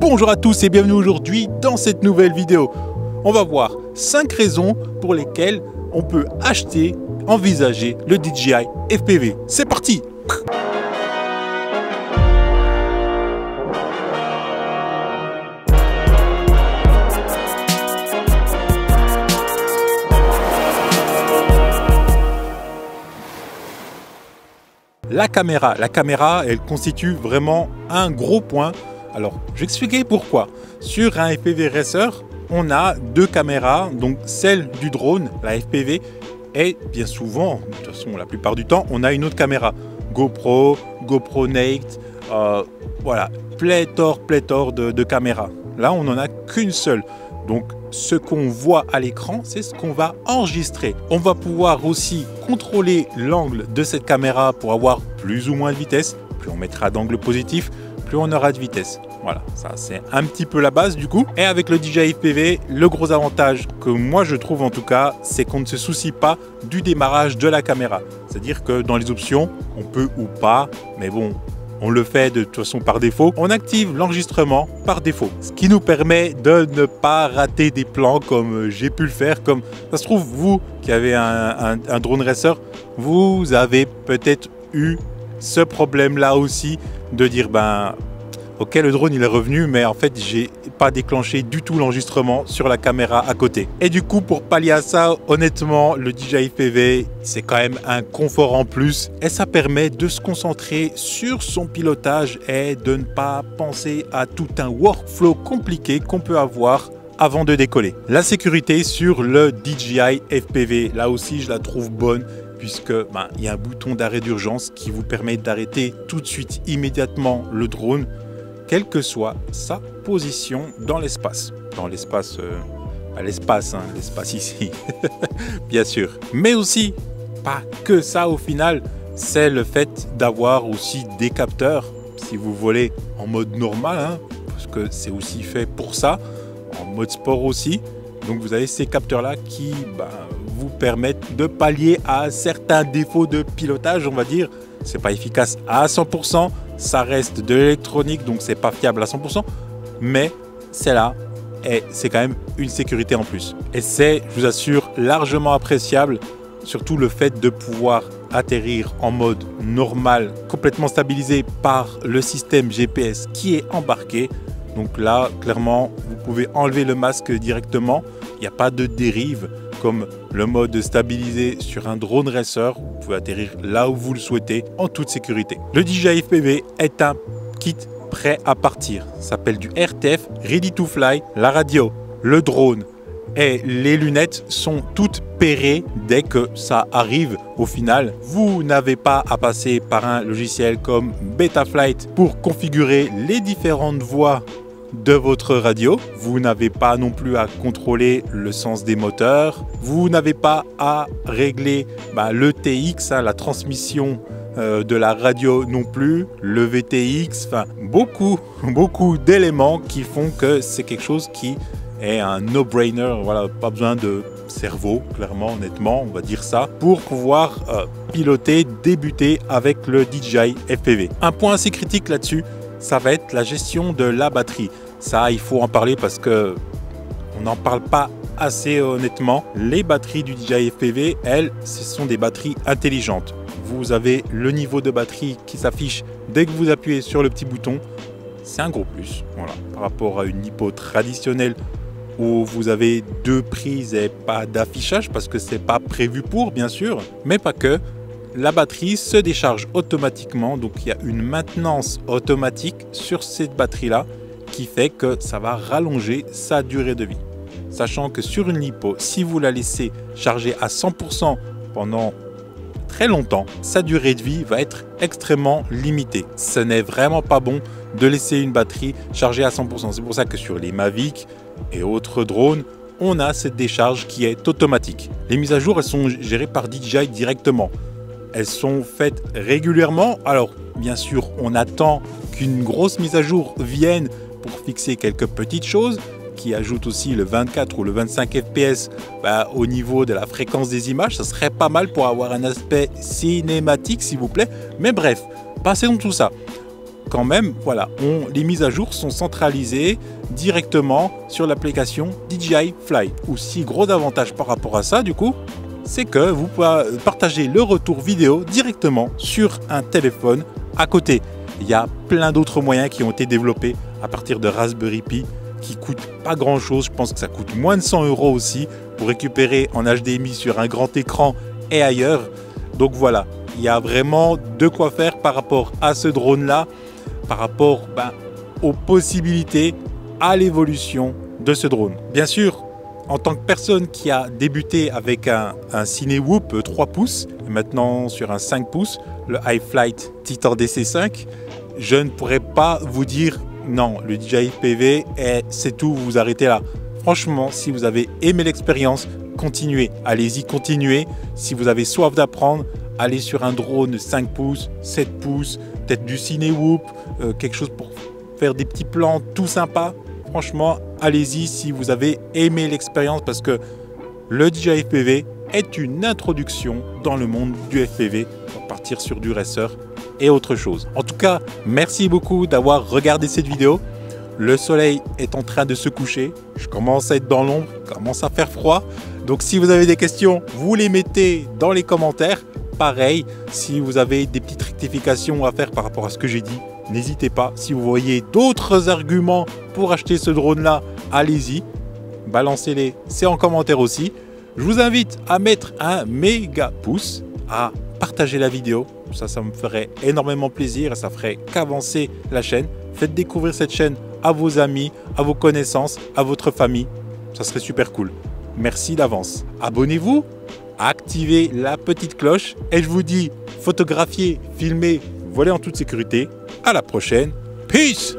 Bonjour à tous et bienvenue aujourd'hui dans cette nouvelle vidéo. On va voir 5 raisons pour lesquelles on peut acheter, envisager le DJI FPV. C'est parti! La caméra, elle constitue vraiment un gros point. Alors, je vais expliquer pourquoi. Sur un FPV Racer, on a 2 caméras, donc celle du drone, la FPV, et bien souvent, de toute façon la plupart du temps, on a une autre caméra. GoPro, GoPro Naked, voilà, pléthore de caméras. Là, on n'en a qu'une seule. Donc, ce qu'on voit à l'écran, c'est ce qu'on va enregistrer. On va pouvoir aussi contrôler l'angle de cette caméra pour avoir plus ou moins de vitesse. Plus on mettra d'angle positif, plus on aura de vitesse. Voilà, ça c'est un petit peu la base du coup. Et avec le DJI FPV, le gros avantage que moi je trouve en tout cas, c'est qu'on ne se soucie pas du démarrage de la caméra. C'est-à-dire que dans les options, on peut ou pas, mais bon, on le fait de toute façon par défaut. On active l'enregistrement par défaut, ce qui nous permet de ne pas rater des plans comme j'ai pu le faire. Comme ça se trouve, vous qui avez un drone racer, vous avez peut-être eu ce problème-là aussi de dire ok, le drone il est revenu, mais en fait j'ai pas déclenché du tout l'enregistrement sur la caméra à côté. Et du coup, pour pallier à ça, honnêtement, le DJI FPV c'est quand même un confort en plus et ça permet de se concentrer sur son pilotage et de ne pas penser à tout un workflow compliqué qu'on peut avoir avant de décoller. La sécurité sur le DJI FPV, là aussi je la trouve bonne, puisque il y a un bouton d'arrêt d'urgence qui vous permet d'arrêter tout de suite immédiatement le drone, quelle que soit sa position dans l'espace. Dans l'espace, l'espace ici, bien sûr. Mais aussi, pas que ça au final, c'est le fait d'avoir aussi des capteurs, si vous voulez, en mode normal, parce que c'est aussi fait pour ça, en mode sport aussi. Donc vous avez ces capteurs-là qui vous permettent de pallier à certains défauts de pilotage, on va dire. C'est pas efficace à 100%, ça reste de l'électronique, donc c'est pas fiable à 100%, mais c'est là et c'est quand même une sécurité en plus. Et c'est, je vous assure, largement appréciable, surtout le fait de pouvoir atterrir en mode normal, complètement stabilisé par le système GPS qui est embarqué. Donc là, clairement, vous pouvez enlever le masque directement. Il n'y a pas de dérive comme le mode stabilisé sur un drone racer. Vous pouvez atterrir là où vous le souhaitez en toute sécurité. Le DJI FPV est un kit prêt à partir. Ça s'appelle du RTF, Ready to Fly. La radio, le drone et les lunettes sont toutes pairées dès que ça arrive au final. Vous n'avez pas à passer par un logiciel comme Betaflight pour configurer les différentes voix de votre radio. Vous n'avez pas non plus à contrôler le sens des moteurs. Vous n'avez pas à régler le TX, la transmission de la radio non plus, le VTX, beaucoup d'éléments qui font que c'est quelque chose qui est un no-brainer. Voilà, pas besoin de cerveau, clairement, honnêtement, on va dire ça, pour pouvoir piloter, débuter avec le DJI FPV. Un point assez critique là-dessus, ça va être la gestion de la batterie. Ça, il faut en parler parce que on n'en parle pas assez honnêtement. Les batteries du DJI FPV, elles, ce sont des batteries intelligentes. Vous avez le niveau de batterie qui s'affiche dès que vous appuyez sur le petit bouton. C'est un gros plus, voilà, par rapport à une hypo traditionnelle où vous avez 2 prises et pas d'affichage parce que c'est pas prévu pour, bien sûr, mais pas que. La batterie se décharge automatiquement, donc il y a une maintenance automatique sur cette batterie-là qui fait que ça va rallonger sa durée de vie. Sachant que sur une lipo, si vous la laissez charger à 100% pendant très longtemps, sa durée de vie va être extrêmement limitée. Ce n'est vraiment pas bon de laisser une batterie chargée à 100%. C'est pour ça que sur les Mavic et autres drones, on a cette décharge qui est automatique. Les mises à jour, elles sont gérées par DJI directement. Elles sont faites régulièrement. Alors, bien sûr, on attend qu'une grosse mise à jour vienne pour fixer quelques petites choses, qui ajoutent aussi le 24 ou le 25 fps au niveau de la fréquence des images. Ça serait pas mal pour avoir un aspect cinématique, s'il vous plaît. Mais bref, passons tout ça. Quand même, voilà, les mises à jour sont centralisées directement sur l'application DJI Fly. Aussi, gros avantage par rapport à ça, du coup, c'est que vous pouvez partager le retour vidéo directement sur un téléphone à côté. Il y a plein d'autres moyens qui ont été développés à partir de Raspberry Pi qui coûtent pas grand chose. Je pense que ça coûte moins de 100 € aussi pour récupérer en HDMI sur un grand écran et ailleurs. Donc voilà, il y a vraiment de quoi faire par rapport à ce drone là, par rapport aux possibilités, à l'évolution de ce drone. Bien sûr, en tant que personne qui a débuté avec un Cinewhoop 3 pouces, et maintenant sur un 5 pouces, le iFlight Titan DC5, je ne pourrais pas vous dire non, le DJI FPV, c'est tout, vous vous arrêtez là. Franchement, si vous avez aimé l'expérience, continuez, allez-y, continuez. Si vous avez soif d'apprendre, allez sur un drone 5 pouces, 7 pouces, peut-être du Cinewhoop, quelque chose pour faire des petits plans tout sympa. Franchement, allez-y si vous avez aimé l'expérience, parce que le DJI FPV est une introduction dans le monde du FPV pour partir sur du racer et autre chose. En tout cas, merci beaucoup d'avoir regardé cette vidéo. Le soleil est en train de se coucher. Je commence à être dans l'ombre, commence à faire froid. Donc si vous avez des questions, vous les mettez dans les commentaires. Pareil, si vous avez des petites rectifications à faire par rapport à ce que j'ai dit, n'hésitez pas. Si vous voyez d'autres arguments pour acheter ce drone-là, allez-y. Balancez-les, c'est en commentaire aussi. Je vous invite à mettre un méga pouce, à partager la vidéo. Ça me ferait énormément plaisir et ça ferait qu'avancer la chaîne. Faites découvrir cette chaîne à vos amis, à vos connaissances, à votre famille. Ça serait super cool. Merci d'avance. Abonnez-vous, activez la petite cloche et je vous dis photographiez, filmez, volez en toute sécurité. À la prochaine. Peace!